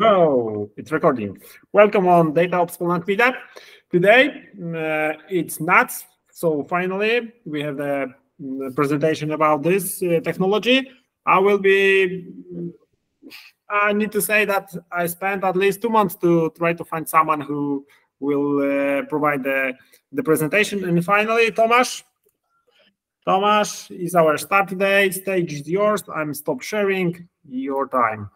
Oh, it's recording. Welcome on DataOps Poland meetup. Today, it's NATS. So finally, we have a presentation about this technology. I need to say that I spent at least 2 months to try to find someone who will provide the presentation. And finally, Tomasz is our start today. Stage is yours. I'm stop sharing your time.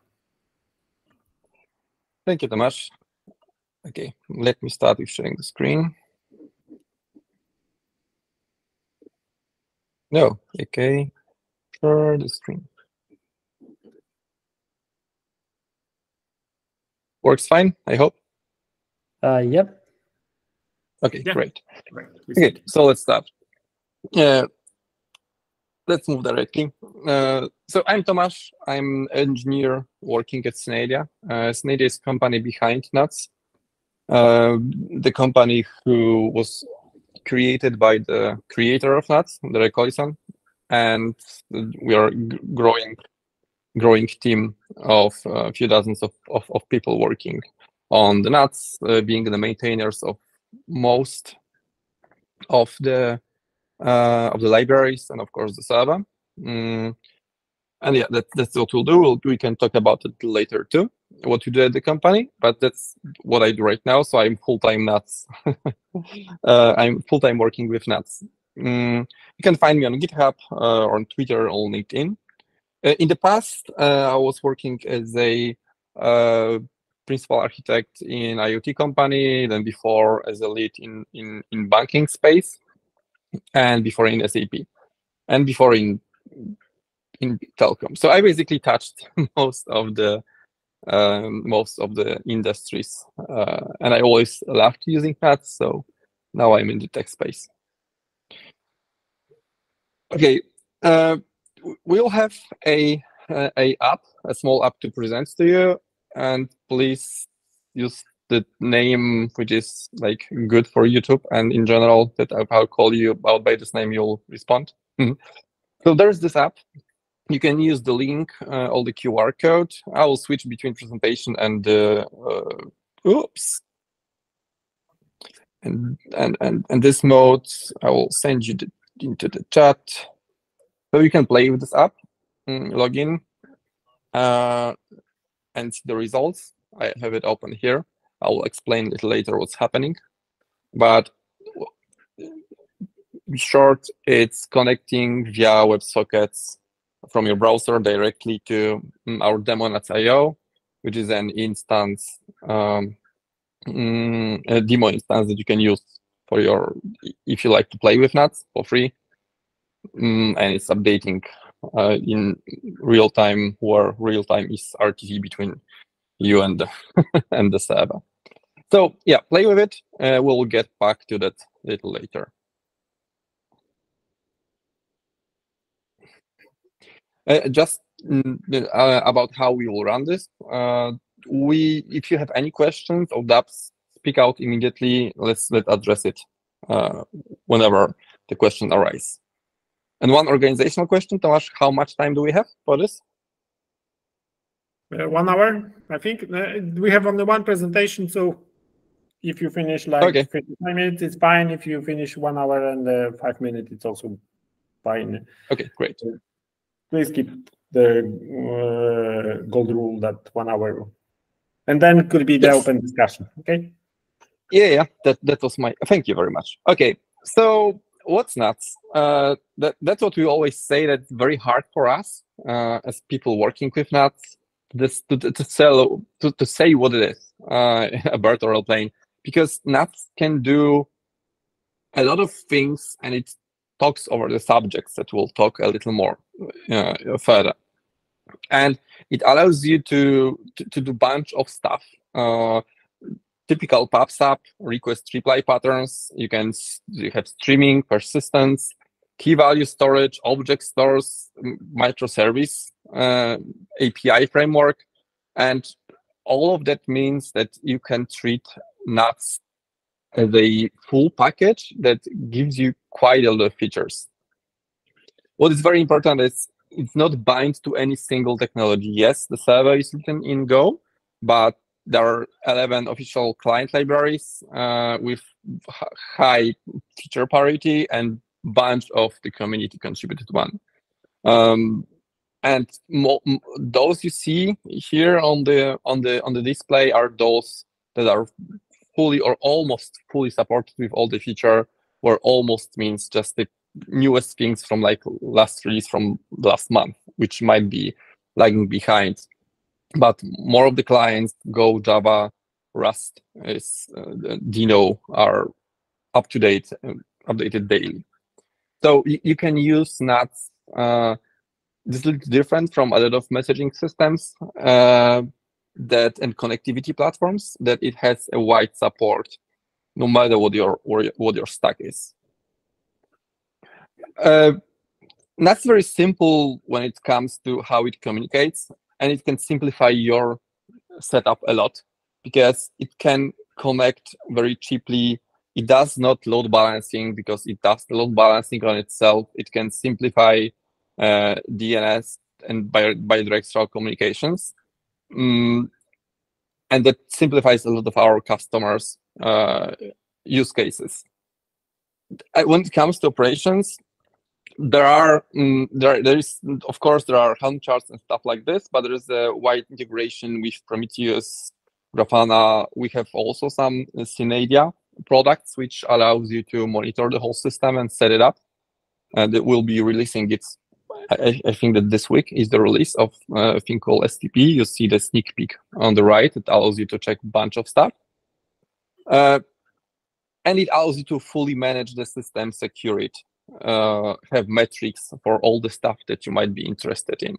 Thank you, Tomasz. Okay, let me start with sharing the screen. No, okay, share the screen. Works fine, I hope. Yep. Okay, yeah. Great. Okay, so let's start. Let's move directly. So I'm Tomasz. I'm an engineer working at Synadia. Synadia is the company behind NATS, the company who was created by the creator of NATS, Derek Collison, and we are growing team of a few dozens of people working on the NATS, being the maintainers of most of the libraries and of course the server. And yeah, that's what we'll do. We can talk about it later too, what we do at the company, but that's what I do right now. So I'm full-time NATS. I'm full-time working with NATS. You can find me on GitHub or on Twitter or LinkedIn. In the past, I was working as a principal architect in IoT company, then before as a lead in banking space, and before in SAP, and before in telecom. So I basically touched most of the industries, and I always loved using NATS. So now I'm in the tech space. Okay, we'll have a small app to present to you, and please use the name which is like good for YouTube, and in general that I'll call you out by this name, you'll respond. So there's this app. You can use the link or the QR code. I will switch between presentation and and this mode. I will send you into the chat, so you can play with this app, log in, and see the results. I have it open here. I will explain a little later what's happening, but in short, it's connecting via WebSockets from your browser directly to our demo NATS.io, which is an instance, a demo instance that you can use for if you like to play with NATS for free, and it's updating in real time, where real time is RTT between you and the and the server. So yeah, play with it. We'll get back to that a little later. Just about how we will run this. If you have any questions or doubts, speak out immediately. Let's address it whenever the question arises. And one organizational question, Tomasz, how much time do we have for this? 1 hour, I think. We have only one presentation, so if you finish like 55 minutes, it's fine. If you finish 1 hour and 5 minutes, it's also fine. Okay, great. Please keep the gold rule that 1 hour, and then could be the open discussion. Okay. Yeah. That was my. Thank you very much. Okay, so what's NATS? That's what we always say. That's very hard for us as people working with NATS. To say what it is, a bird or a plane, because NATS can do a lot of things, and it talks over the subjects that we'll talk a little more further, and it allows you to do a bunch of stuff. Typical PubSub, request reply patterns. You have streaming, persistence, key value storage, object stores, microservice, API framework, and all of that means that you can treat NATS as a full package that gives you quite a lot of features. What is very important is it's not bind to any single technology. Yes, the server is written in Go, but there are 11 official client libraries with high feature parity and bunch of the community contributed one. And those you see here on the display are those that are fully or almost fully supported with all the feature, where almost means just the newest things from like last release from last month, which might be lagging behind. But more of the clients, Go, Java, Rust, Dino are up to date, updated daily. So you can use NATS. This looks different from a lot of messaging systems and connectivity platforms, that it has a wide support, no matter what your stack is. NATS is very simple when it comes to how it communicates, and it can simplify your setup a lot because it can connect very cheaply. It does not load balancing because it does the load balancing on itself. It can simplify DNS and bidirectional communications. And that simplifies a lot of our customers' use cases. When it comes to operations, there is, of course, there are Helm charts and stuff like this, but there is a wide integration with Prometheus, Grafana. We have also some Synadia products, which allows you to monitor the whole system and set it up. And it will be releasing it. I think that this week is the release of a thing called STP. You see the sneak peek on the right. It allows you to check a bunch of stuff. And it allows you to fully manage the system, secure it, have metrics for all the stuff that you might be interested in.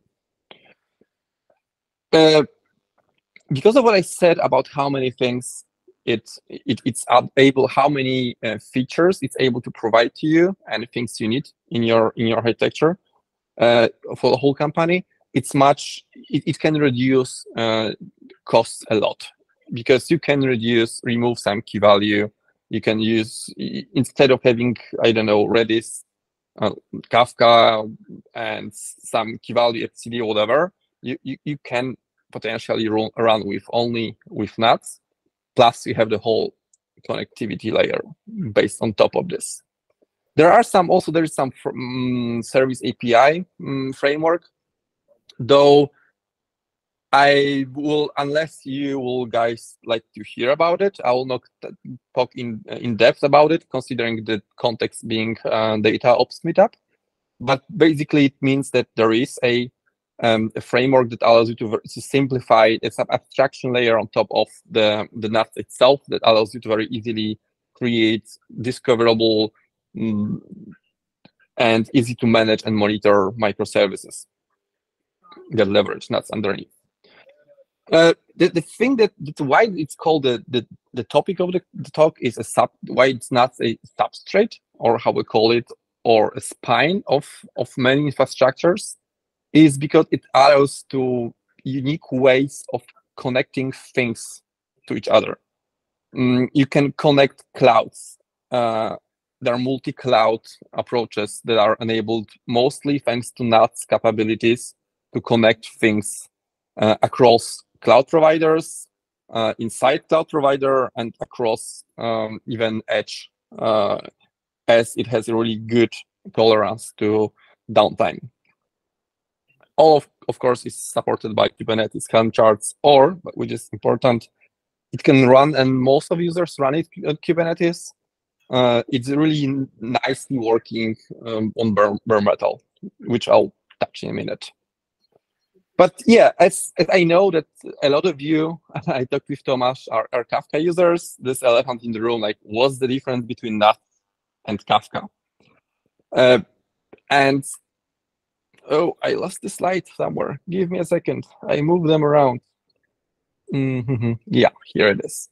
Because of what I said about how many things it's able, how many features it's able to provide to you and things you need in your architecture for the whole company, it can reduce costs a lot, because you can remove some key value. You can use, instead of having, I don't know, Redis, Kafka, and some key value etcd or whatever, you can potentially run with NATS. Plus, you have the whole connectivity layer based on top of this. There is some service API framework, though I will, unless you will guys like to hear about it, I will not talk in depth about it, considering the context being DataOps meetup. But basically, it means that there is a framework that allows you to simplify. It's an abstraction layer on top of the NATS itself that allows you to very easily create discoverable and easy to manage and monitor microservices that leverage NATS underneath. The thing that's why it's called the topic of the talk is why it's not a substrate, or how we call it, or a spine of many infrastructures, is because it allows to unique ways of connecting things to each other. You can connect clouds. There are multi-cloud approaches that are enabled mostly thanks to NATS capabilities to connect things across cloud providers, inside cloud provider, and across even edge, as it has a really good tolerance to downtime. All of course is supported by Kubernetes Helm charts, which is important, it can run, and most of users run it on Kubernetes. It's really nicely working on bare metal, which I'll touch in a minute. But yeah, as I know that a lot of you, I talked with Tomasz, are Kafka users. This elephant in the room, like, what's the difference between NATS and Kafka? And oh, I lost the slide somewhere. Give me a second. I move them around. Yeah, here it is.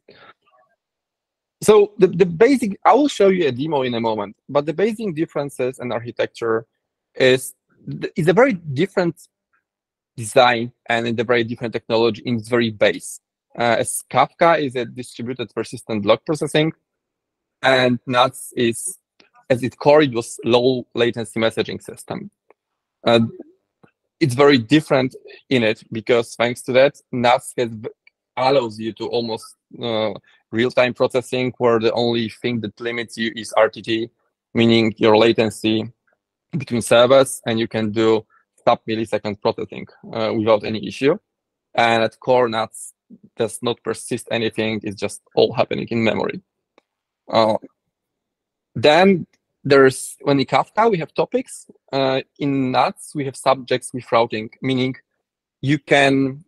So the basic, I will show you a demo in a moment, but the basic differences in architecture is a very different design and in a very different technology in its very base. As Kafka is a distributed persistent log processing, and NATS is, as its core, it was low latency messaging system. It's very different in it because thanks to that, NATS has allows you to almost real-time processing, where the only thing that limits you is RTT, meaning your latency between servers, and you can do sub-millisecond processing without any issue. And at core, NATS does not persist anything. It's just all happening in memory. Then there's, when in Kafka, we have topics. In NATS, we have subjects with routing, meaning you can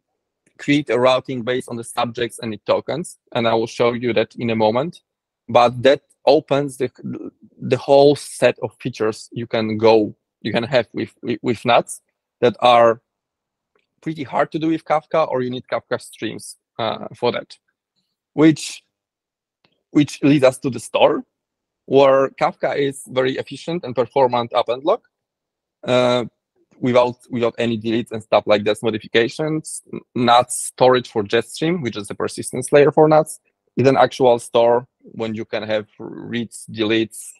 create a routing based on the subjects and the tokens. And I will show you that in a moment. But that opens the whole set of features you can have with NATS that are pretty hard to do with Kafka, or you need Kafka streams for that. Which leads us to the store, where Kafka is very efficient and performant append lock without any deletes and stuff like that, modifications. NATS storage for JetStream, which is the persistence layer for NATS, is an actual store when you can have reads, deletes,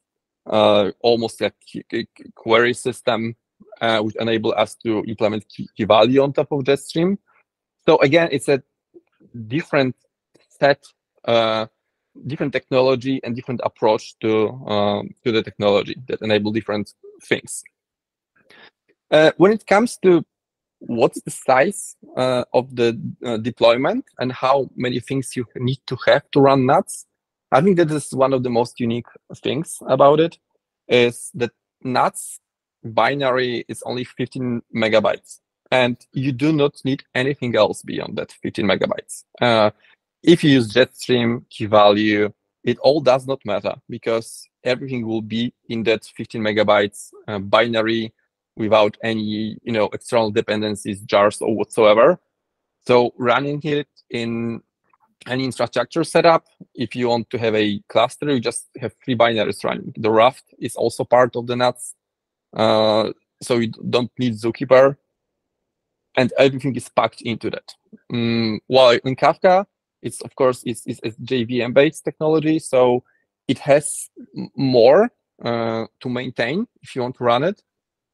almost like a query system, which enable us to implement key value on top of JetStream. So again, it's a different set, different technology and different approach to the technology that enable different things. When it comes to what's the size of the deployment and how many things you need to have to run NATS, I think that is one of the most unique things about it, is that NATS binary is only 15 megabytes, and you do not need anything else beyond that 15 megabytes. If you use JetStream, key value, it all does not matter, because everything will be in that 15 megabytes binary without any external dependencies, jars, or whatsoever. So running it in any infrastructure setup, if you want to have a cluster, you just have 3 binaries running. The Raft is also part of the NATS, so you don't need Zookeeper, and everything is packed into that. While in Kafka, it's of course it's JVM-based technology, so it has more to maintain if you want to run it.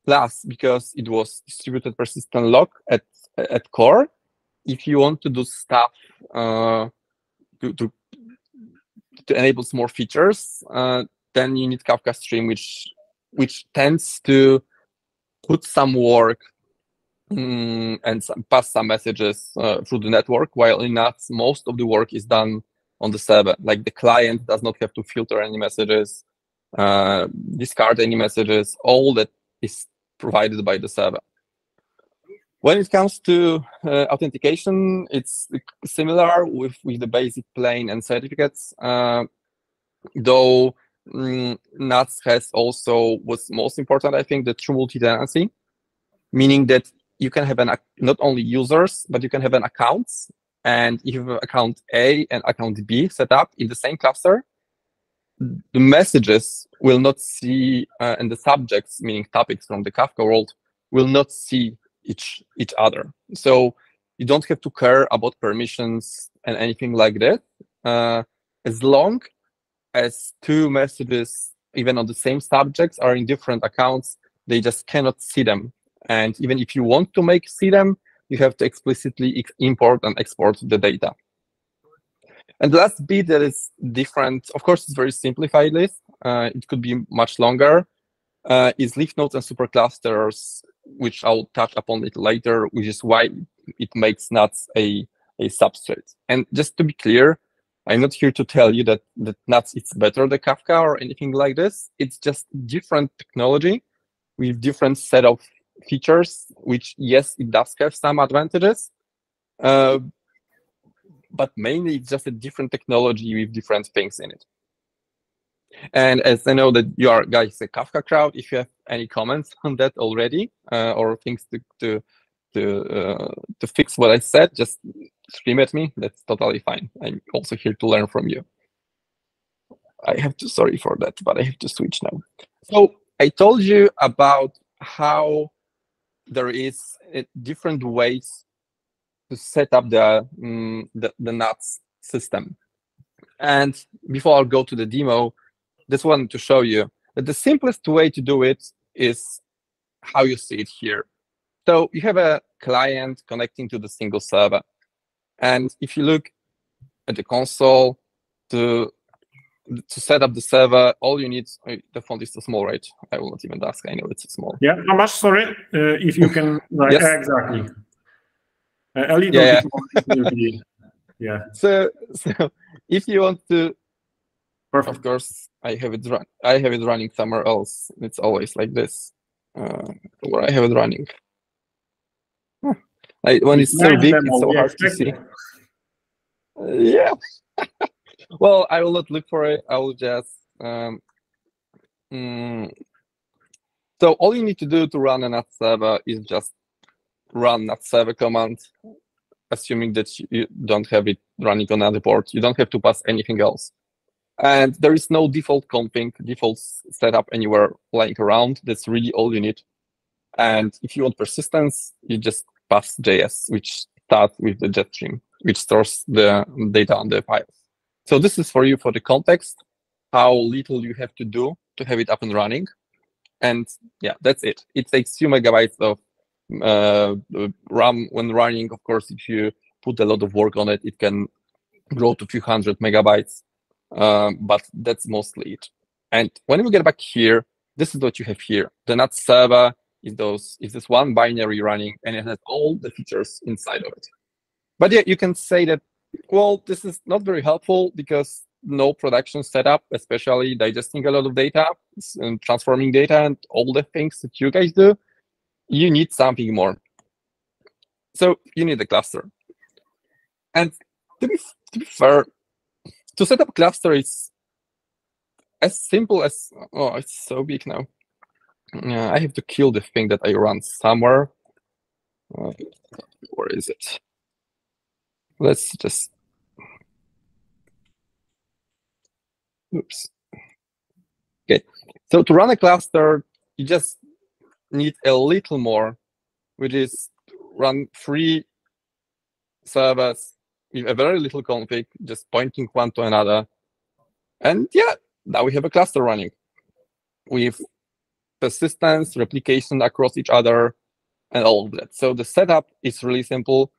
Plus, because it was distributed persistent lock at core, if you want to do stuff to enable some more features, then you need Kafka Stream, which tends to put some work and pass some messages through the network, while in NATS, most of the work is done on the server. Like the client does not have to filter any messages, discard any messages, all that is provided by the server. When it comes to authentication, it's similar with the basic plane and certificates, though NATS has also, what's most important, I think, the true multi-tenancy, meaning that you can have not only users, but you can have an accounts, and if you have account A and account B set up in the same cluster, the messages will not see, and the subjects, meaning topics from the Kafka world, will not see each other. So you don't have to care about permissions and anything like that. As long as 2 messages, even on the same subjects, are in different accounts, they just cannot see them. And even if you want to see them, you have to explicitly import and export the data. And the last bit that is different, of course, it's very simplified list. It could be much longer. Is leaf nodes and superclusters, which I'll touch upon it later, which is why it makes NATS a substrate. And just to be clear, I'm not here to tell you that NATS is better than Kafka or anything like this. It's just different technology with different set of features, which, yes, it does have some advantages, but mainly it's just a different technology with different things in it. And as I know that you are guys a Kafka crowd, if you have any comments on that already, or things to fix what I said, just scream at me. That's totally fine. I'm also here to learn from you. Sorry for that, but I have to switch now. So I told you about how there is different ways to set up the NATS system. And before I'll go to the demo, just wanted to show you that the simplest way to do it is how you see it here. So you have a client connecting to the single server. And if you look at the console to set up the server, all you need, the font is too small, right? I will not even ask, I know it's too small. Yeah, how much, sorry, if you can, Yes. exactly. A little bit more will be, yeah. So if you want to, Perfect. of course, I have it running somewhere else. It's always like this, where I have it running. When it's so big, it's so hard to see. Yeah. Well, I will not look for it. I will just. So all you need to do to run a NATS server is just run NATS server command, assuming that you don't have it running on another port. You don't have to pass anything else. And there is no default config, default setup anywhere lying around. That's really all you need. And if you want persistence, you just pass JS, which starts with the jetstream, which stores the data on the files. So this is for you for the context, how little you have to do to have it up and running. And yeah, that's it. It takes few megabytes of RAM when running. Of course, if you put a lot of work on it, it can grow to a few hundred megabytes. But that's mostly it. And when we get back here, this is what you have here. The NATS server is this one binary running, and it has all the features inside of it. But yeah, you can say that, well, this is not very helpful because no production setup, especially digesting a lot of data and transforming data and all the things that you guys do. You need something more. So you need a cluster. And to be fair, to set up a cluster is as simple as, oh, it's so big now. I have to kill the thing that I run somewhere. Where is it? Let's just, oops. Okay, so to run a cluster, you just need a little more, which is run 3 servers with a very little config, just pointing one to another. And yeah, now we have a cluster running with persistence, replication across each other, and all of that. So the setup is really simple,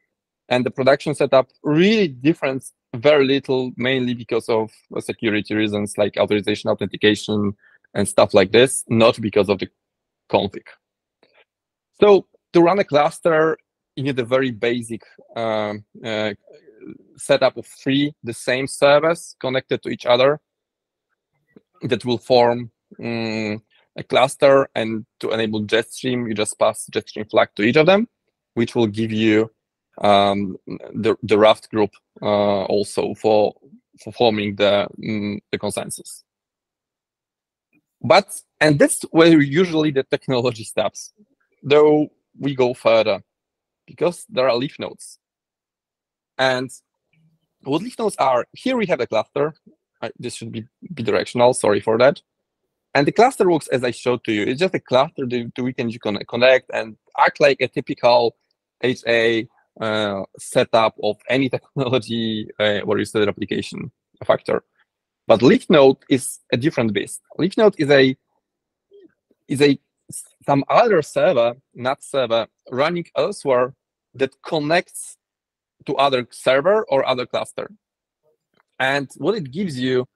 and the production setup really differs very little, mainly because of security reasons like authorization, authentication, and stuff like this, not because of the config. So to run a cluster, you need a very basic setup of 3 the same servers connected to each other that will form a cluster. And to enable jetstream, you just pass jetstream flag to each of them, which will give you the raft group also for forming the consensus. And that's where usually the technology stops, though we go further, because there are leaf nodes. And what leaf nodes are, here we have a cluster. This should be bidirectional, sorry for that. And the cluster works as I showed to you. It's just a cluster that we can connect and act like a typical HA setup of any technology where you set an application factor. But leaf node is a different beast. Leaf node is some other server, NATS server, running elsewhere that connects to other server or other cluster. And what it gives you,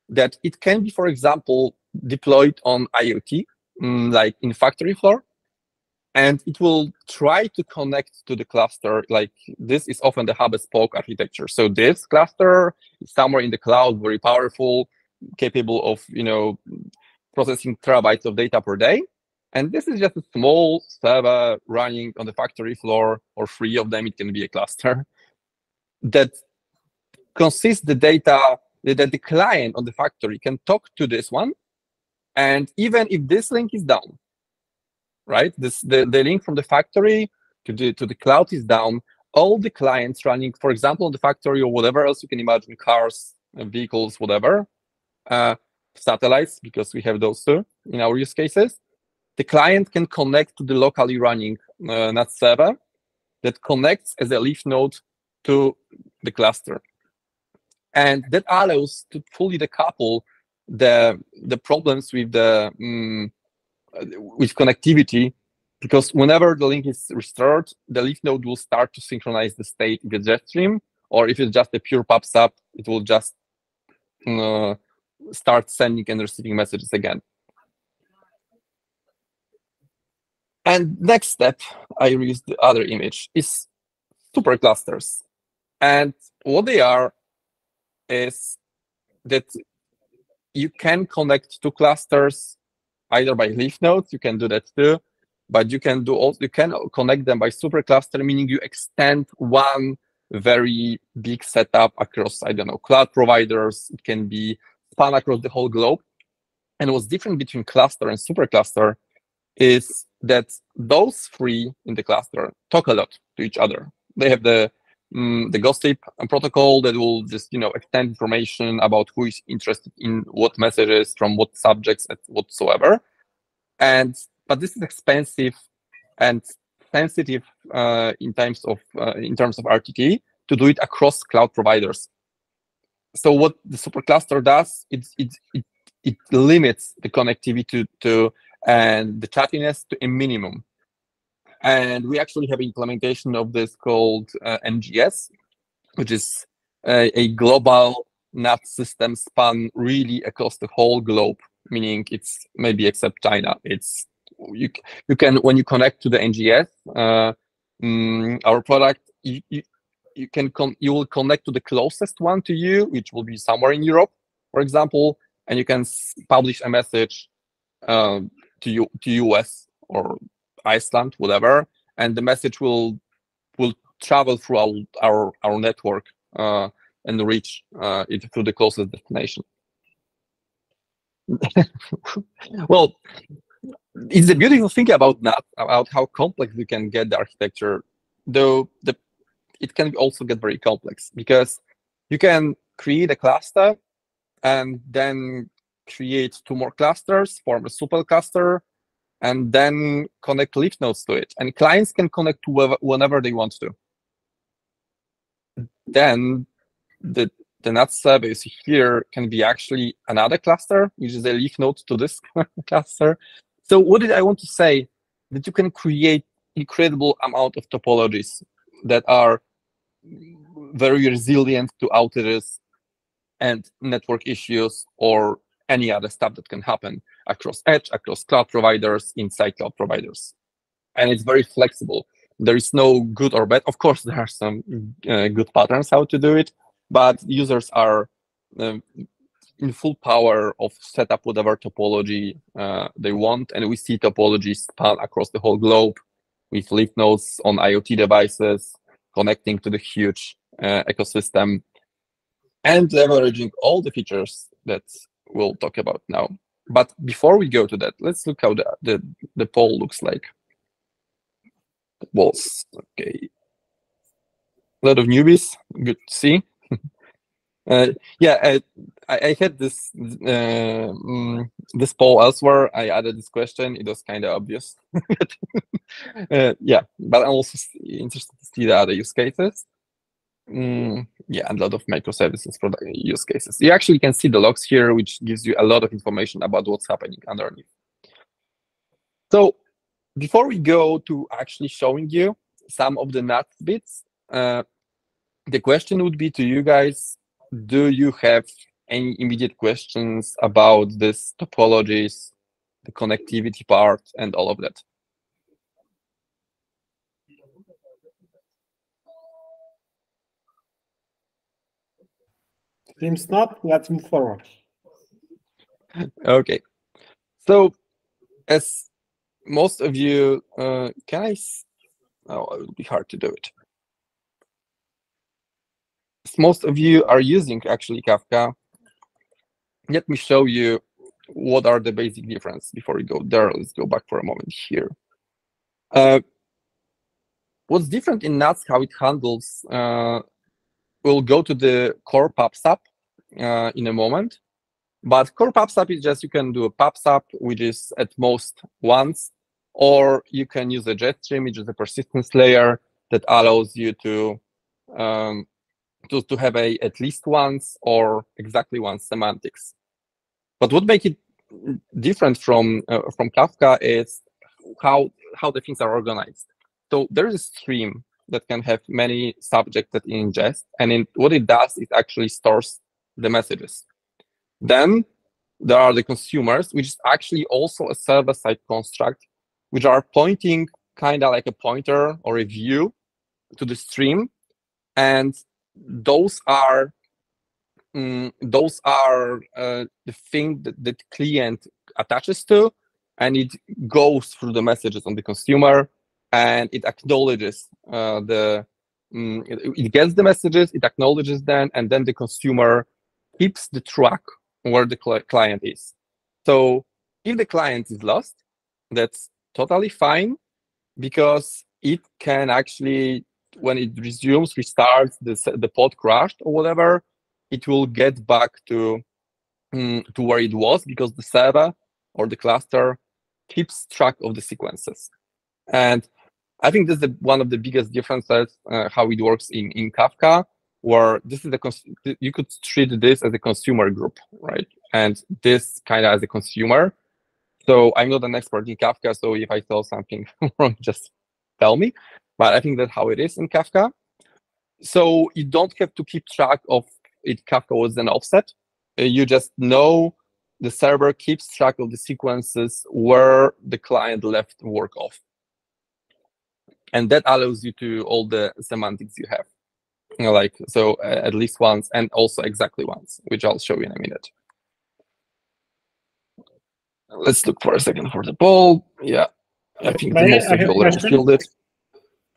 that it can be, for example, deployed on IoT, like in factory floor, and it will try to connect to the cluster. Like this is often the hub and spoke architecture. So this cluster is somewhere in the cloud, very powerful, capable of processing terabytes of data per day. And this is just a small server running on the factory floor, or 3 of them. It can be a cluster that consists the data that the client on the factory can talk to this one. And even if this link is down, right? The link from the factory to the cloud is down, all the clients running, for example, on the factory or whatever else you can imagine, cars, vehicles, whatever, satellites, because we have those too in our use cases, the client can connect to the locally running NATS server that connects as a leaf node to the cluster. And that allows to fully decouple the problems with with connectivity because whenever the link is restored, the leaf node will start to synchronize the state if it's jet stream, or if it's just a pure pops up, it will just start sending and receiving messages again. And next step, I use the other image, is superclusters. And what they are is that you can connect two clusters either by leaf nodes, you can do that too, but you can connect them by supercluster, meaning you extend one very big setup across, I don't know, cloud providers. It can be span across the whole globe. And what's different between cluster and supercluster is that those three in the cluster talk a lot to each other. They have the gossip protocol that will just extend information about who is interested in what messages from what subjects and whatsoever. But this is expensive and sensitive in terms of RTT to do it across cloud providers. So what the supercluster does, it limits the connectivity and the chattiness to a minimum. And we actually have implementation of this called NGS, which is a global NATS system span really across the whole globe, meaning it's maybe except China. It's you can, when you connect to the NGS, our product, you will connect to the closest one to you, which will be somewhere in Europe, for example, and you can publish a message to US or Iceland, whatever, and the message will travel through our network and reach it to the closest destination. Well, it's the beautiful thing about NATS, about how complex we can get the architecture, though it can also get very complex, because you can create a cluster and then create two more clusters, form a supercluster, and then connect leaf nodes to it. And clients can connect to whenever they want to. Then the NATS service here can be actually another cluster, which is a leaf node to this cluster. So what did I want to say? That you can create incredible amount of topologies that are very resilient to outages and network issues or any other stuff that can happen across edge, across cloud providers, inside cloud providers. And it's very flexible. There is no good or bad. Of course, there are some good patterns how to do it, but users are in full power of set up whatever topology they want. And we see topologies span across the whole globe with leaf nodes on IoT devices, connecting to the huge ecosystem, and leveraging all the features that we'll talk about now. But before we go to that, let's look how the poll looks like. Walls, okay. A lot of newbies, good to see. Yeah, I had this poll elsewhere. I added this question. It was kind of obvious. Yeah, but I'm also interested to see the other use cases. Yeah, and a lot of microservices for the use cases. You actually can see the logs here, which gives you a lot of information about what's happening underneath. So before we go to actually showing you some of the NATS bits, the question would be to you guys, do you have any immediate questions about this topologies, the connectivity part, and all of that? Seems not. Let's move forward. Okay. So as most of you, oh, it would be hard to do it. As most of you are using actually Kafka, let me show you what are the basic differences before we go there. Let's go back for a moment here. What's different in NATS, how it handles, we'll go to the core PubSub in a moment. But core PubSub is just, you can do a PubSub, which is at most once, or you can use a JetStream, which is a persistence layer that allows you to have a at least once or exactly once semantics. But what makes it different from Kafka is how how the things are organized. So there is a stream that can have many subjects that it ingests, and what it does is actually stores the messages. Then there are the consumers, which is actually also a server-side construct, which are pointing kind of like a pointer or a view to the stream, and those are the thing that the client attaches to, and it goes through the messages on the consumer, and it acknowledges it gets the messages, it acknowledges them, and then the consumer keeps the track where the client is. So if the client is lost, that's totally fine, because it can actually, when it resumes, restarts, the pod crashed or whatever, it will get back to where it was, because the server or the cluster keeps track of the sequences. And I think this is one of the biggest differences how it works in Kafka, where this is you could treat this as a consumer group, right? And this kind of as a consumer. So I'm not an expert in Kafka, so if I tell something wrong, just tell me. But I think that's how it is in Kafka. So you don't have to keep track of it. Kafka was an offset. You just know the server keeps track of the sequences where the client left work off. And that allows you to all the semantics you have. Like, so at least once, and also exactly once, which I'll show you in a minute. Let's look for a second for the poll. Yeah, I think most of you already filled it.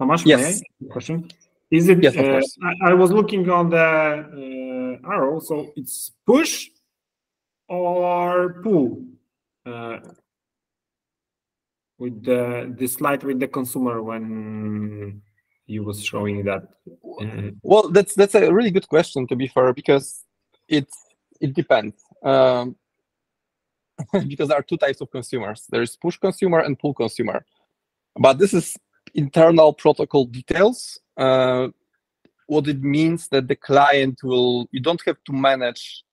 Tomasz, yes. Question. Is it? Yes, of course. I was looking on the arrow, so it's push or pull with the slide with the consumer when you was showing that. Well, that's a really good question, to be fair, because it depends. Because there are two types of consumers. There is push consumer and pull consumer. But this is internal protocol details. What it means that the client you don't have to manage.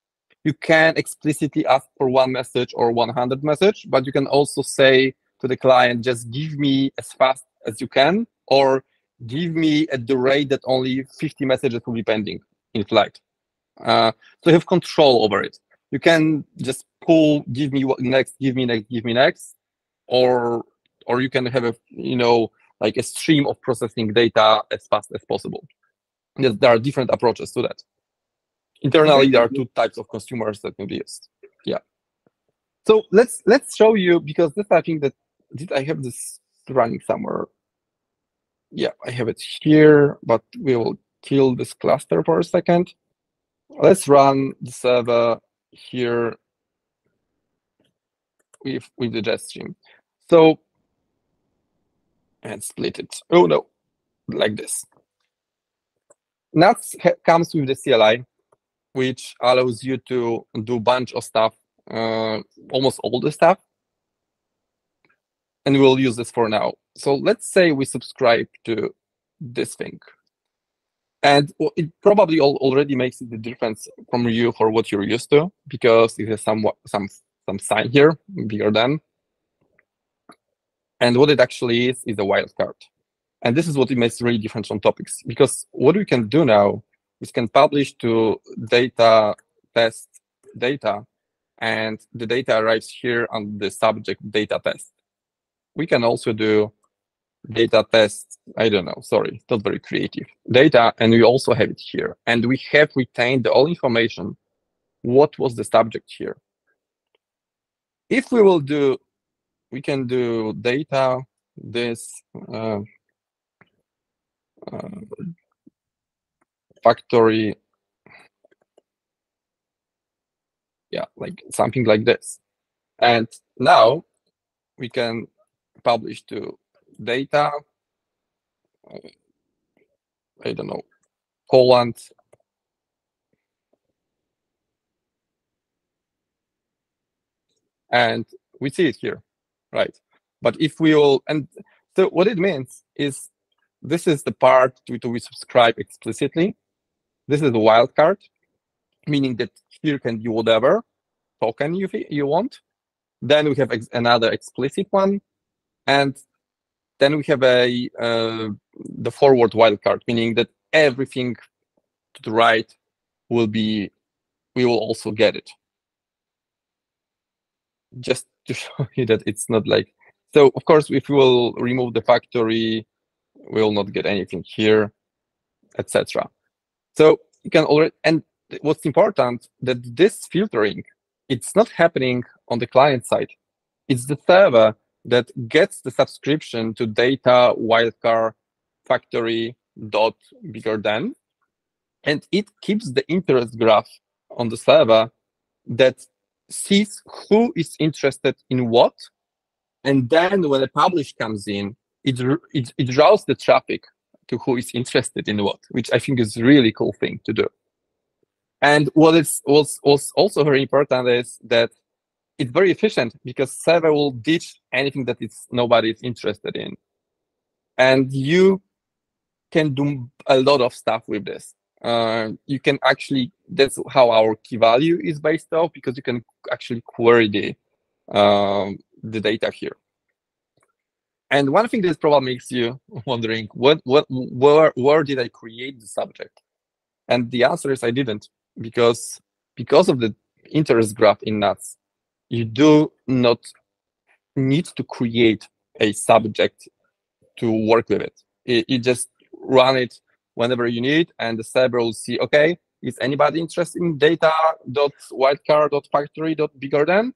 You can explicitly ask for one message or 100 message, but you can also say to the client, just give me as fast as you can, or give me at the rate that only 50 messages will be pending in flight. So you have control over it. You can just pull, give me next, give me next, give me next, or you can have like a stream of processing data as fast as possible. There are different approaches to that. Internally, there are two types of consumers that can be used. Yeah. So let's show you, because this, I think that I have this running somewhere. Yeah, I have it here, but we will kill this cluster for a second. Let's run the server here with the jet stream. So, and split it. Oh no, like this. NATS comes with the CLI, which allows you to do a bunch of stuff, almost all the stuff. And we'll use this for now. So let's say we subscribe to this thing. And it probably already makes the difference from you for what you're used to, because it has some sign here, bigger than. And what it actually is a wildcard. And this is what it makes really different from topics, because what we can do now is can publish to data test data, and the data arrives here on the subject data test. We can also do data test, I don't know, sorry, not very creative, data, and we also have it here. And we have retained all information, what was the subject here. If we will do, we can do data, this, factory, yeah, like something like this. And now we can publish to data, I don't know, Poland, and we see it here, right? But if we will, and so what it means is this is the part to we subscribe explicitly. This is the wildcard, meaning that here can be whatever token you want. Then we have another explicit one, and then we have the forward wildcard, meaning that everything to the right we will also get it. Just to show you that it's not like, so of course, if we will remove the factory, we will not get anything here, etc. So you can already, and what's important that this filtering, it's not happening on the client side. It's the server that gets the subscription to data wildcard factory dot bigger than, and it keeps the interest graph on the server that sees who is interested in what, and then when a publish comes in, it routes the traffic to who is interested in what, which I think is a really cool thing to do. And what is also very important is that it's very efficient because server will ditch anything that nobody is interested in. And you can do a lot of stuff with this. You can actually, that's how our key value is based off, because you can actually query the data here. And one thing that probably makes you wondering, where did I create the subject? And the answer is I didn't, because of the interest graph in NATS, you do not need to create a subject to work with it. You just run it whenever you need, and the server will see, okay, is anybody interested in data.wildcard.factory.bigger than?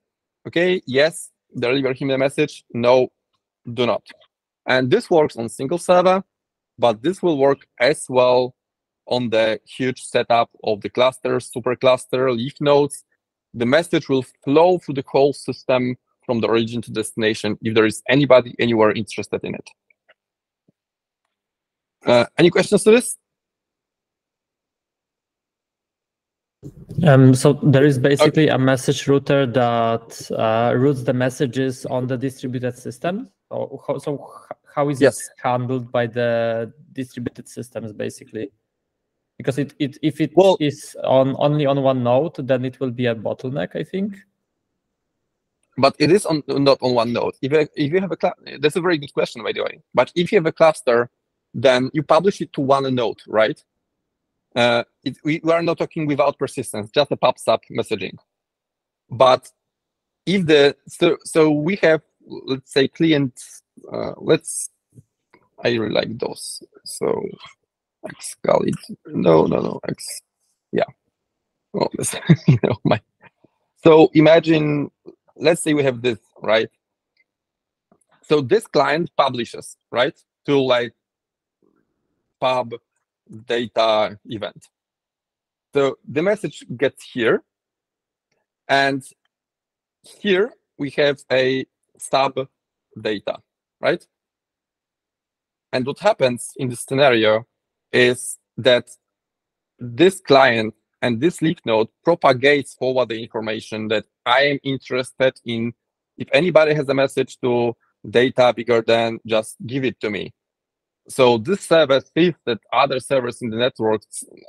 Okay, yes, deliver him a message. No, do not. And this works on single server, but this will work as well on the huge setup of the clusters, supercluster, leaf nodes. The message will flow through the whole system from the origin to destination if there is anybody anywhere interested in it. Any questions to this? So there is basically a message router that routes the messages on the distributed system. So how is it handled by the distributed systems, basically? Because if it is only on one node, then it will be a bottleneck, I think. But it is not on one node. If you have that's a very good question, by the way. But if you have a cluster, then you publish it to one node, right? We are not talking without persistence, just a pops up messaging. But if so we have, let's say, clients. I really like those. So xcalid, no, yeah. Well, So imagine, let's say we have this, right? So this client publishes, right, to like pub data event. So the message gets here, and here we have a sub data, right? And what happens in this scenario is that this client and this leaf node propagates forward the information that I am interested in. If anybody has a message to data bigger than, just give it to me. So this server sees that other servers in the network,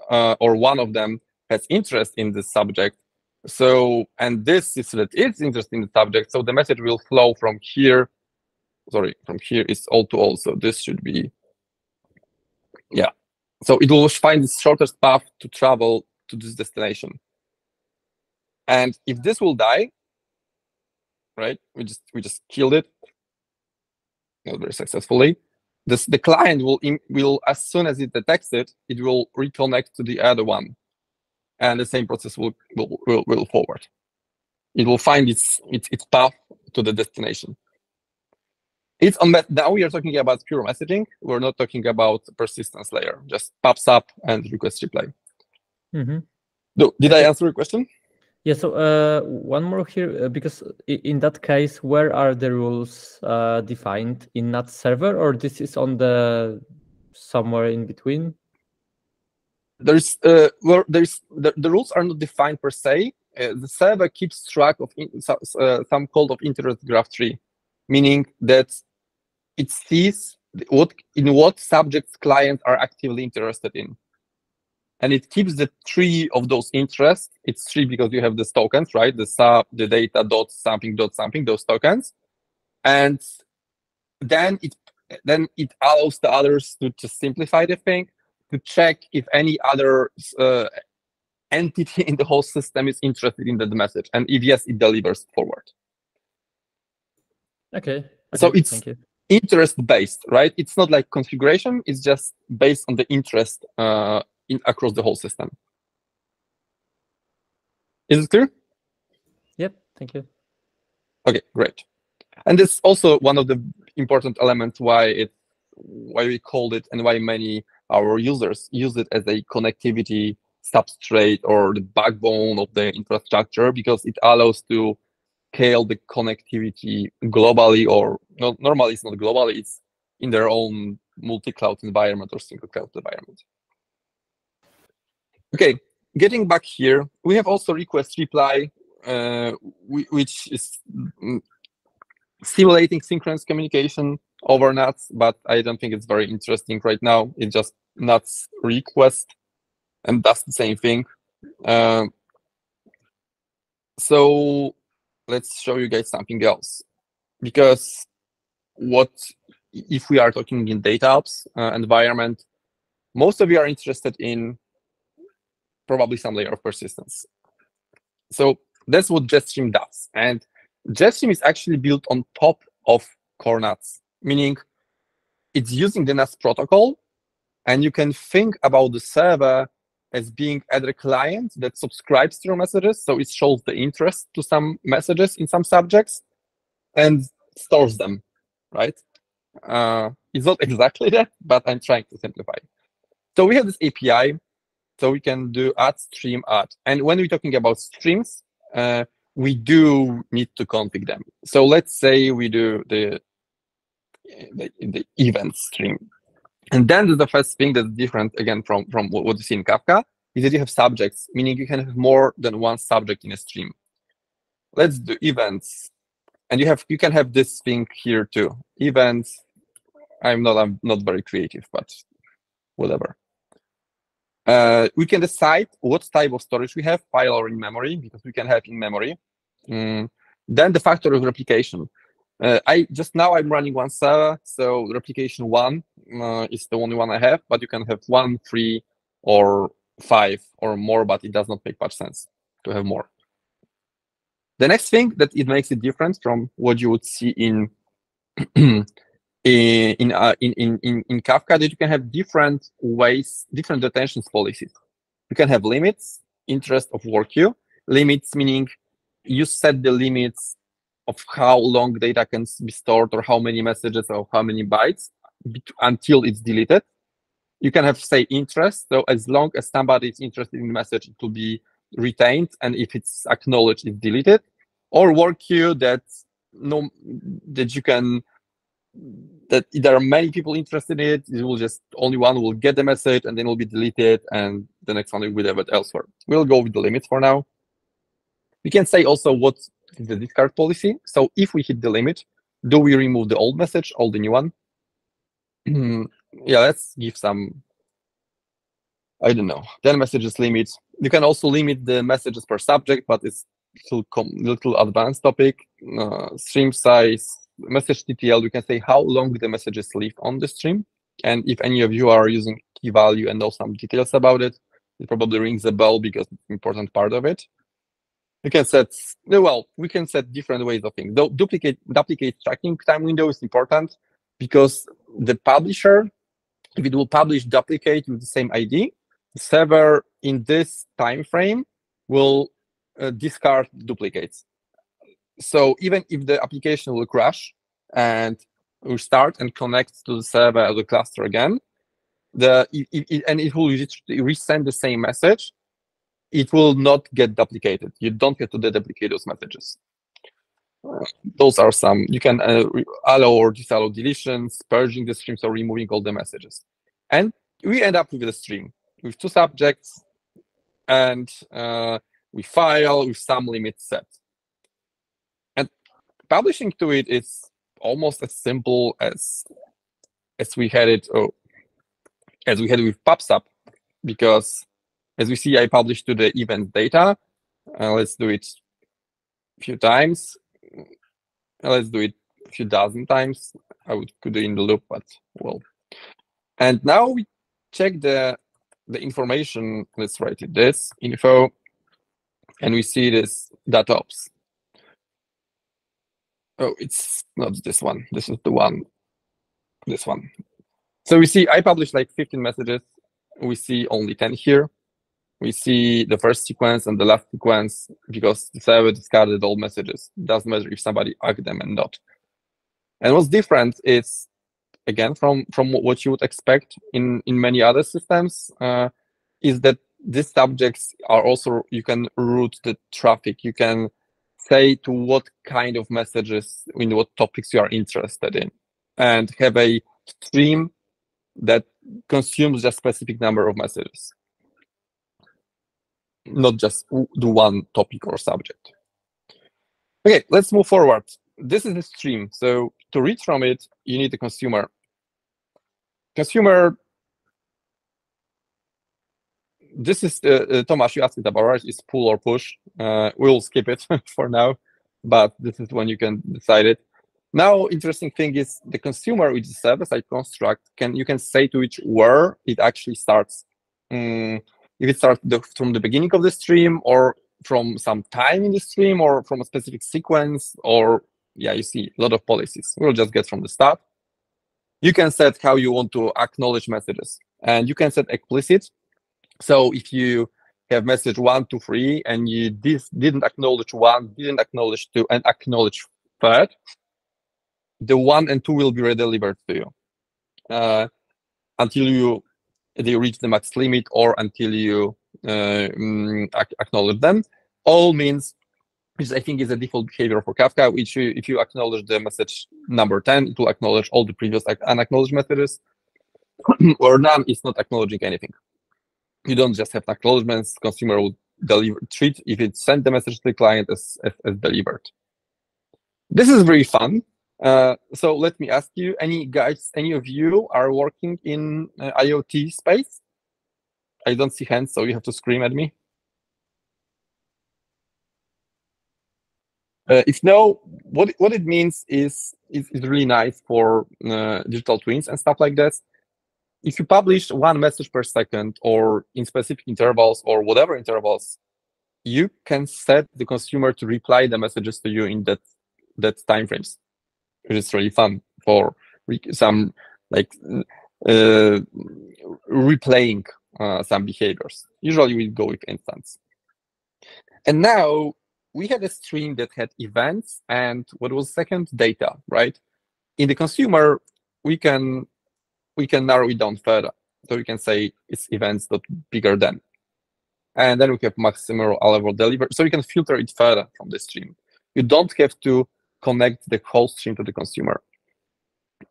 or one of them, has interest in this subject. So, and this is that it's interested in the subject. So the message will flow from here. Sorry, from here is all to all. So this should be, yeah. So it will find the shortest path to travel to this destination. And if this will die, right? We just killed it, not very successfully. The client will as soon as it detects it, it will reconnect to the other one, and the same process will forward. It will find its path to the destination. It's on now we are talking about pure messaging. We're not talking about persistence layer. Just pops up and request reply. Did I answer your question? Yeah. So one more here, because in that case, where are the rules defined in NATS server, or this is on the somewhere in between? There's the rules are not defined per se. The server keeps track of some called of interest graph tree, meaning that it sees what subjects clients are actively interested in. And it keeps the tree of those interests. It's tree because you have these tokens, right? The sub, the data dot something, those tokens. And then then it allows the others to just simplify the thing, to check if any other entity in the whole system is interested in that message. And if yes, it delivers forward. Okay. So it's thank you. interest-based, right? It's not like configuration. It's just based on the interest across the whole system. Is it clear? Yep. Thank you. Okay, great. And this also one of the important elements why we called it and why many our users use it as a connectivity substrate or the backbone of the infrastructure, because it allows to scale the connectivity globally, or normally it's not globally, it's in their own multi-cloud environment or single cloud environment. Okay, getting back here, we have also request reply, which is simulating synchronous communication over NATS, but I don't think it's very interesting right now. It's just NATS request, and that's the same thing. So let's show you guys something else, because if we are talking in DataOps environment, most of you are interested in probably some layer of persistence. So that's what JetStream does. And JetStream is actually built on top of core NATS, meaning it's using the NATS protocol, and you can think about the server as being either a client that subscribes to your messages, so it shows the interest to some messages in some subjects and stores them, right? It's not exactly that, but I'm trying to simplify. So we have this API, so we can do add stream add. And when we're talking about streams, we do need to config them. So let's say we do the event stream. And then the first thing that's different, again, from what you see in Kafka, is that you have subjects, meaning you can have more than one subject in a stream. Let's do events. And you can have this thing here too. Events. I'm not very creative, but whatever. We can decide what type of storage we have, file or in memory, because we can have in memory. Then the factor of replication. I'm running one server, so replication 1 is the only one I have, but you can have 1, 3, or 5 or more, but it does not make much sense to have more. The next thing that it makes it different from what you would see in Kafka, that you can have different ways, different detention policies. You can have limits, interest of work queue. Limits meaning you set the limits of how long data can be stored or how many messages or how many bytes until it's deleted. You can have, say, interest. So as long as somebody is interested in the message, it will be retained. And if it's acknowledged, it's deleted. Or work queue that there are many people interested in it. It will just only one will get the message and then will be deleted, and the next one will be deleted elsewhere. We'll go with the limits for now. We can say also what is the discard policy. So if we hit the limit, do we remove the old message or the new one? Yeah, let's give some, I don't know, 10 messages limit. You can also limit the messages per subject, but it's little advanced topic. Stream size, message TTL, we can say how long the messages live on the stream. And if any of you are using key value and know some details about it, it probably rings a bell because it's an important part of it. We can set different ways of things. Though duplicate tracking time window is important because the publisher, if it will publish duplicate with the same ID, the server in this time frame will discard duplicates. So even if the application will crash and will start and connect to the server as a cluster again, and it will resend the same message, it will not get duplicated. You don't get to duplicate those messages. Those are some. You can allow or disallow deletions, purging the streams, or removing all the messages. And we end up with a stream with 2 subjects, and we file with some limit set. And publishing to it is almost as simple as we had it, with PubSub, because as we see, I published to the event data. Let's do it a few times. Let's do it few dozen times. I would put it in the loop, but well. And now we check the information. Let's write it this info, and we see this DataOps. Oh, it's not this one. This is the one. This one. So we see I published like 15 messages. We see only 10 here. We see the first sequence and the last sequence because the server discarded all messages. It doesn't matter if somebody asked them and not. And what's different is, again, from what you would expect in many other systems, is that these subjects are also, you can route the traffic. You can say to what kind of messages, in what topics you are interested in, and have a stream that consumes a specific number of messages, not just the one topic or subject. Okay, let's move forward. This is the stream. So to read from it, you need the consumer. Consumer, this is, Tomasz, you asked it about, right? Is pull or push. We'll skip it for now, but this is when you can decide it. Now, interesting thing is the consumer, which is a server-side construct, you can say to it where it actually starts. If it starts from the beginning of the stream, or from some time in the stream, or from a specific sequence, or yeah, you see a lot of policies. We'll just get from the start. You can set how you want to acknowledge messages, and you can set explicit. So if you have message 1, 2, 3, and you didn't acknowledge 1, didn't acknowledge 2, and acknowledge 3, the 1 and 2 will be redelivered to you until they reach the max limit, or until you acknowledge them. All means, which I think is a default behavior for Kafka, which if you acknowledge the message number 10, it will acknowledge all the previous unacknowledged messages, or none is not acknowledging anything. You don't just have acknowledgements. Consumer will treat if it sent the message to the client as delivered. This is very fun. So let me ask you, any of you are working in IoT space? I don't see hands, so you have to scream at me. If no, what it means is really nice for digital twins and stuff like that. If you publish 1 message per second, or in specific intervals, or whatever intervals, you can set the consumer to reply the messages to you in that time frames, which is really fun for some like replaying some behaviors. Usually we go with instance. And now we had a stream that had events and what was second? Data, right? In the consumer, we can narrow it down further. So we can say it's events that bigger than. And then we have maximum allowable delivery. So you can filter it further from the stream. You don't have to connect the whole stream to the consumer.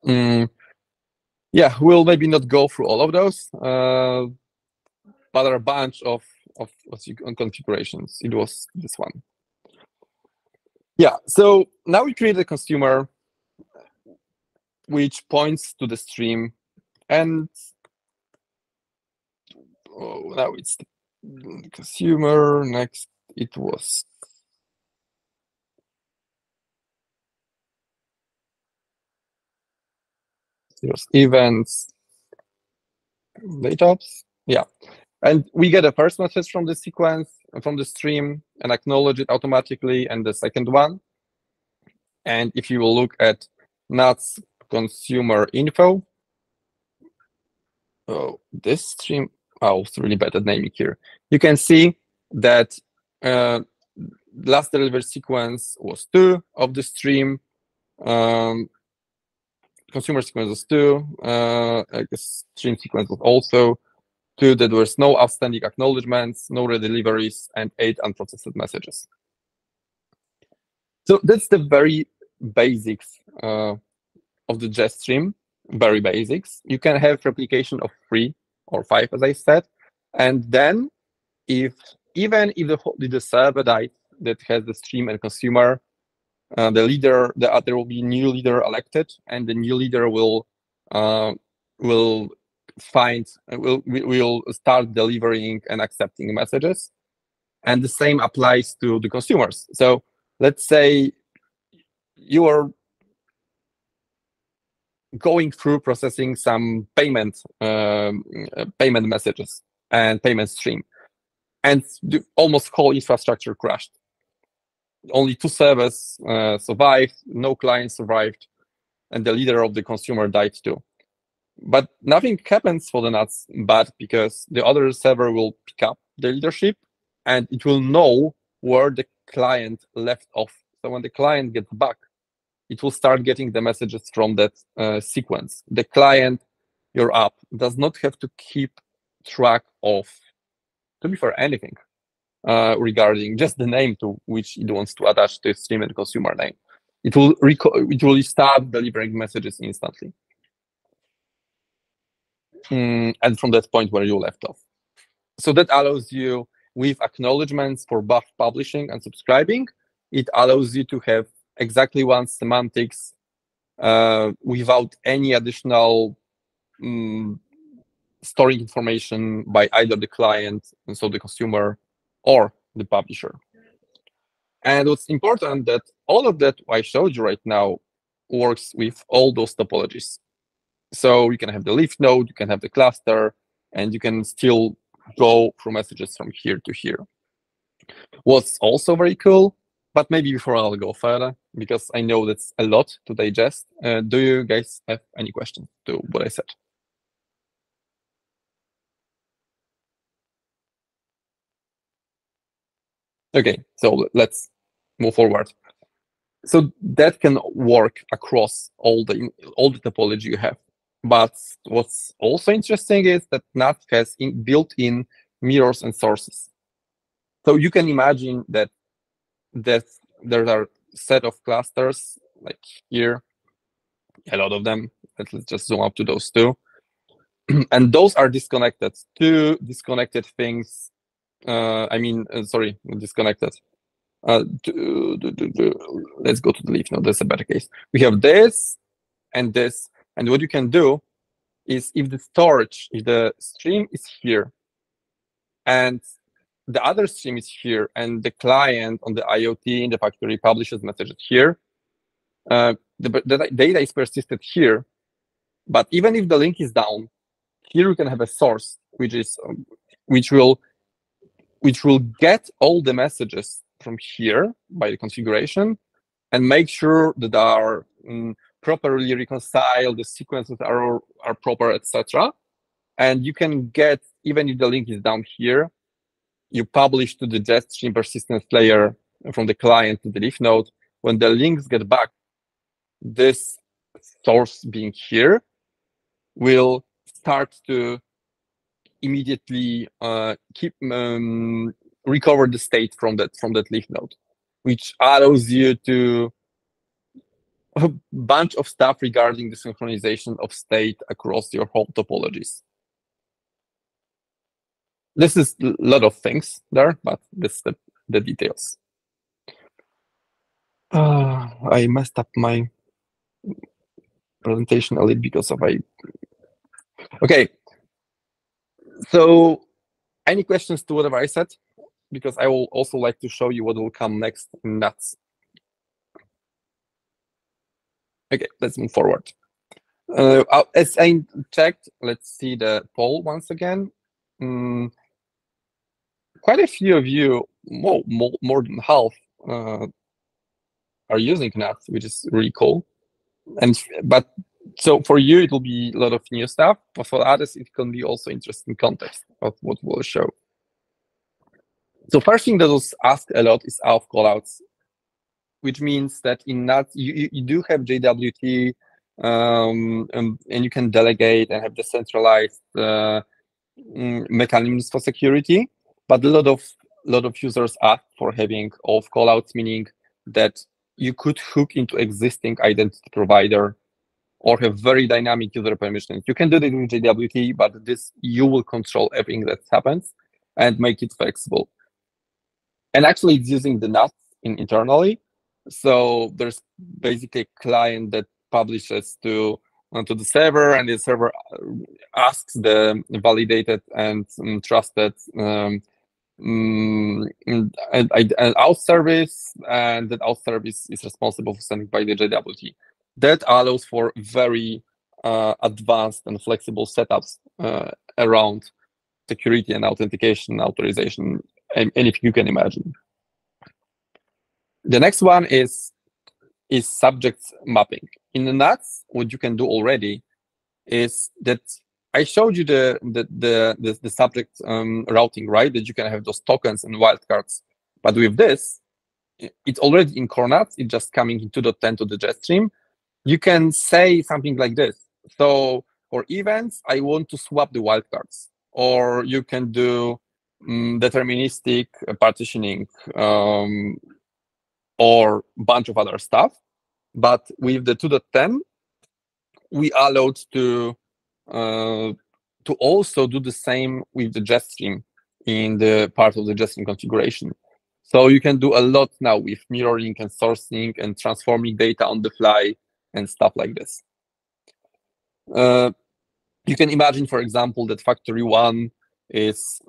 Yeah, we'll maybe not go through all of those, but there are a bunch of configurations. It was this one. Yeah, so now we create a consumer which points to the stream, and now it's the consumer. Next, it was events, DataOps. Yeah, and we get a first message from the sequence, from the stream, and acknowledge it automatically, and the second one. And if you will look at NATS consumer info, oh, this stream, oh, it's really bad at naming here. You can see that last delivered sequence was 2 of the stream. Consumer sequence was 2. I guess stream sequence was also 2. That there was no outstanding acknowledgements, no redeliveries, and 8 unprocessed messages. So that's the very basics of the Jest stream. Very basics. You can have replication of 3 or 5, as I said, and then even if the server died that has the stream and consumer, the leader, there will be new leader elected, and the new leader will start delivering and accepting messages, and the same applies to the consumers. So let's say you are going through processing some payment messages and payment stream, and the almost whole infrastructure crashed. Only 2 servers survived, no client survived, and the leader of the consumer died too. But nothing happens for the NATS bad, because the other server will pick up the leadership and it will know where the client left off. So when the client gets back, it will start getting the messages from that sequence. The client, your app, does not have to keep track of, to be fair, anything regarding just the name to which it wants to attach to stream and consumer name. It will start delivering messages instantly. And from that point where you left off. So that allows you, with acknowledgements for both publishing and subscribing, it allows you to have exactly one semantics without any additional storing information by either the client, and so the consumer, or the publisher. And what's important, that all of that I showed you right now works with all those topologies. So you can have the leaf node, you can have the cluster, and you can still go through messages from here to here. What's also very cool, but maybe before I'll go further, because I know that's a lot to digest, do you guys have any questions to what I said? Okay, so let's move forward. So that can work across all the topology you have. But what's also interesting is that NATS has built-in mirrors and sources. So you can imagine that there are a set of clusters, like here, a lot of them. Let's just zoom up to those 2. And those are disconnected. 2 disconnected things. Disconnected. Let's go to the leaf node. That's a better case. We have this and this. And what you can do is, if the stream is here and the other stream is here, and the client on the IoT in the factory publishes messages here, the data is persisted here. But even if the link is down, here we can have a source which will get all the messages from here by the configuration and make sure that they are properly reconciled, the sequences are proper, etc. And you can get, even if the link is down here, you publish to the jet stream persistence layer from the client to the leaf node. When the links get back, this source being here will start to immediately recover the state from that leaf node, which allows you to a bunch of stuff regarding the synchronization of state across your whole topologies. This is a lot of things there, but this is the details. I messed up my presentation a little because of Okay. So, any questions to whatever I said? Because I will also like to show you what will come next in NATS. Okay, let's move forward. As I checked, let's see the poll once again. Quite a few of you, more than half, are using NATS, which is really cool. So for you, it will be a lot of new stuff, but for others, it can be also interesting context of what we'll show. So first thing that was asked a lot is auth callouts, which means that in NATS, you do have JWT, and you can delegate and have decentralized mechanisms for security. But a lot of users ask for having auth callouts, meaning that you could hook into existing identity provider or have very dynamic user permissions. You can do that with JWT, but you will control everything that happens and make it flexible. And actually, it's using the NATS internally. So there's basically a client that publishes to the server, and the server asks the validated and trusted out service, and that out service is responsible for sending by the JWT. That allows for very advanced and flexible setups around security and authentication, authorization, and anything you can imagine. The next one is subject mapping. In the NATS, what you can do already is that I showed you the subject routing, right? That you can have those tokens and wildcards. But with this, it's already in core NATS. It's just coming in 2.10 to the jet stream. You can say something like this. So for events, I want to swap the wildcards. Or you can do deterministic partitioning or a bunch of other stuff. But with the 2.10, we allowed to also do the same with the jetstream in the part of the jetstream configuration. So you can do a lot now with mirroring and sourcing and transforming data on the fly and stuff like this. You can imagine, for example, that factory 1 is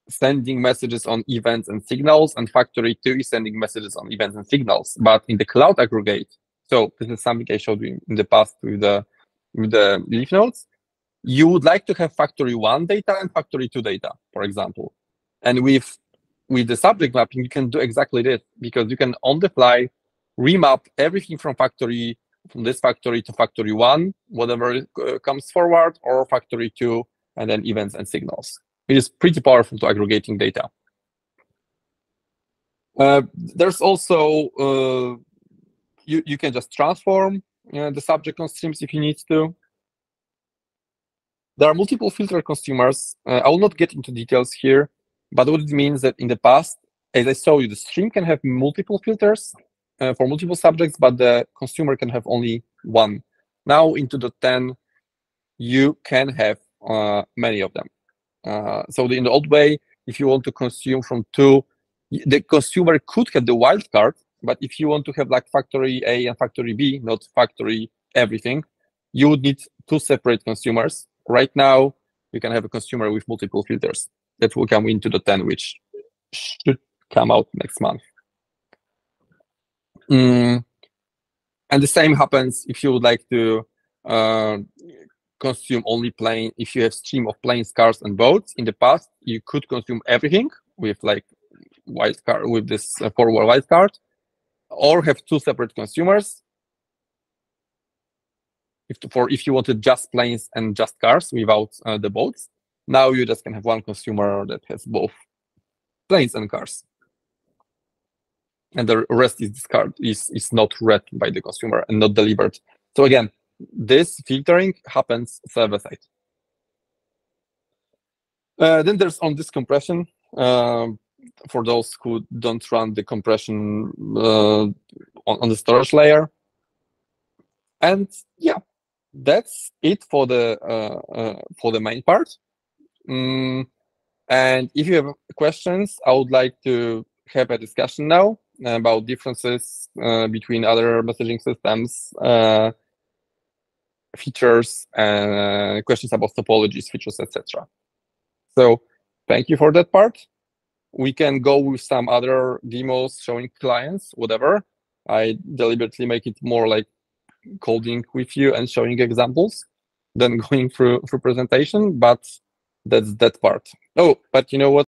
sending messages on events and signals, and factory 2 is sending messages on events and signals. But in the cloud aggregate, so this is something I showed you in the past with the leaf nodes, you would like to have factory 1 data and factory 2 data, for example. And with the subject mapping, you can do exactly this, because you can on the fly remap everything from this factory to factory 1, whatever comes forward, or factory 2, and then events and signals. It is pretty powerful to aggregating data. There's also, you can just transform the subject on streams if you need to. There are multiple filter consumers. I will not get into details here, but what it means that in the past, as I showed you, the stream can have multiple filters for multiple subjects, but the consumer can have only one. Now in 2.10, you can have many of them. So in the old way, if you want to consume from 2, the consumer could have the wildcard, but if you want to have like factory A and factory B, not factory everything, you would need 2 separate consumers. Right now, you can have a consumer with multiple filters. That will come into the 10, which should come out next month. And the same happens if you would like to consume only plain. If you have stream of planes, cars, and boats, in the past, you could consume everything with like wildcard, with this forward wildcard, or have 2 separate consumers. If you wanted just planes and just cars without the boats, now you just can have one consumer that has both planes and cars, and the rest is discarded, is not read by the consumer and not delivered. So again, this filtering happens server side. Then there's on this compression. For those who don't run the compression on the storage layer, and yeah, that's it for the main part. And if you have questions, I would like to have a discussion now about differences between other messaging systems, features, and questions about topologies, features, etc. So thank you for that part. We can go with some other demos showing clients, whatever. I deliberately make it more like coding with you and showing examples than going through presentation, but that's that part. Oh, but you know what?